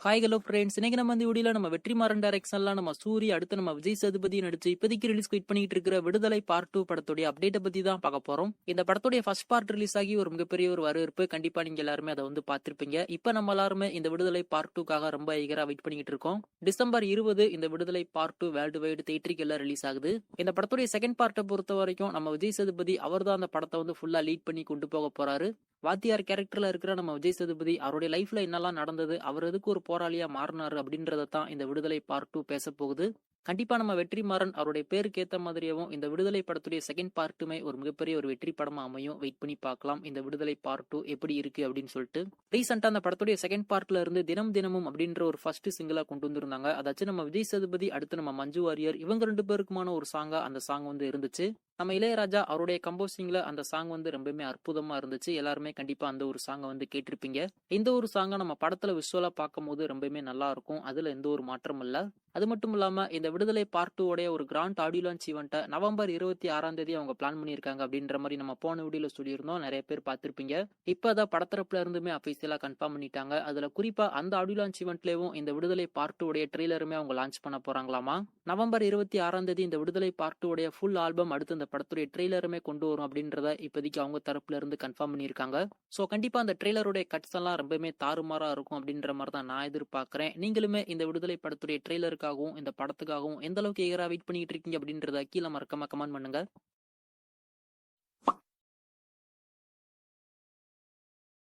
Hi hello friends, இன்னைக்கு நம்ம இந்த வீடியோல நம்ம வெற்றிமாறன் டைரக்ஷன்ல நம்ம சூரிய அடுத்து நம்ம விஜய் சேதுபதி நடிச்சு இப்போதைக்கு ரிலீஸ் வெயிட் பண்ணிட்டு இருக்கிற விடுதலை பார்ட் 2 படத்துடைய அப்டேட்டை பத்தி தான் பார்க்க போறோம். இந்த படத்துடைய ஃபர்ஸ்ட் பார்ட் ரிலீஸ் ஆகி ஒரு மிகப்பெரிய ஒரு வரவேற்பு கண்டிப்பா நீங்க எல்லாருமே அதை வந்து பார்த்திருப்பீங்க. இப்போ நம்ம எல்லாருமே இந்த விடுதலை பார்ட் 2க்காக ரொம்ப ஈகரா வெயிட் பண்ணிட்டு இருக்கோம். டிசம்பர் 20 இந்த விடுதலை பார்ட் 2 வேர்ல்டு வைடு தியேட்டரிக்கல்ல ரிலீஸ் ஆகுது. இந்த படத்துடைய செகண்ட் பார்ட்டை பொறுத்த வரைக்கும் நம்ம விஜய் சேதுபதி அவர் தான் அந்த படத்தை வந்து ஃபுல்லா லீட் பண்ணி கொண்டு போக போறாரு. வாத்தியார் கேரக்டர்ல இருக்கிற நம்ம விஜய் சேதுபதி அவருடைய லைஃப்ல என்னெல்லாம் நடந்தது, அவர் எதுக்கு ஒரு போராளியா மாறினாரு அப்படின்றத தான் இந்த விடுதலை பார்ட் 2 பேச போகுது. கண்டிப்பா நம்ம வெற்றிமாறன் அவருடைய பேருக்கு ஏத்த மாதிரியாவும் இந்த விடுதலை படத்துடைய செகண்ட் பார்ட்டுமே ஒரு மிகப்பெரிய ஒரு வெற்றி படமா அமையும். வெயிட் பண்ணி பார்க்கலாம் இந்த விடுதலை பார்ட் 2 எப்படி இருக்கு அப்படின்னு சொல்லிட்டு. ரீசெண்டா அந்த படத்துடைய செகண்ட் பார்ட்ல இருந்து தினம் தினமும் அப்படின்ற ஒரு ஃபர்ஸ்ட் சிங்கிளா கொண்டு வந்திருந்தாங்க. அதாச்சும் நம்ம விஜய் சேதுபதி அடுத்து நம்ம மஞ்சு வாரியர் இவங்க ரெண்டு பேருக்குமான ஒரு சாங்கா அந்த சாங் வந்து இருந்துச்சு. நம்ம இளையராஜா அவருடைய கம்போசிங்ல அந்த சாங் வந்து ரொம்பவுமே அற்புதமா இருந்துச்சு. எல்லாருமே கண்டிப்பா அந்த ஒரு சாங்கை வந்து கேட்டிருப்பீங்க. இந்த ஒரு சாங்கை நம்ம படத்துல விஷுவலா பார்க்கும் போது ரொம்பவுமே நல்லா இருக்கும். அதுல எந்த ஒரு மாற்றமும் இல்ல. அது மட்டும் இல்லாம இந்த விடுதலை பார்ட் 2 உடைய ஒரு கிராண்ட் ஆடியோ லான்ச் ஈவெண்ட்டை நவம்பர் 26 அவங்க பிளான் பண்ணியிருக்காங்க அப்படின்ற மாதிரி நம்ம போன வீடியோல சொல்லியிருந்தோம். நிறைய பேர் பார்த்திருப்பீங்க. இப்போ அதான் படத்தரப்புல இருந்துமே அபிஷியலா கன்ஃபார்ம் பண்ணிட்டாங்க. அதுல குறிப்பா அந்த ஆடியோ லான்ச் ஈவெண்ட்லயும் இந்த விடுதலை பார்ட் 2 உடைய ட்ரெய்லருமே அவங்க லான்ச் பண்ண போறாங்களாமா. நவம்பர் 26 இந்த விடுதலை பார்ட் 2 உடைய ஃபுல் ஆல்பம் அடுத்து இந்த படத்துடைய ட்ரெய்லருமே கொண்டு வரும் அப்படின்றத இப்போதைக்கு அவங்க தரப்புல இருந்து கன்ஃபார்ம் பண்ணியிருக்காங்க. ஸோ கண்டிப்பா அந்த ட்ரெய்லருடைய கட்ஸ் எல்லாம் ரொம்பவுமே தாறுமாறா இருக்கும் அப்படின்ற மாதிரி தான் நான் எதிர்பார்க்கிறேன். நீங்களுமே இந்த விடுதலை படத்துடைய ட்ரெய்லருக்காகவும் இந்த படத்துக்காகவும் எந்த அளவுக்கு ஏகரா வெயிட் பண்ணிட்டு இருக்கீங்க அப்படின்றத கீழே மறக்காம கமெண்ட் பண்ணுங்க.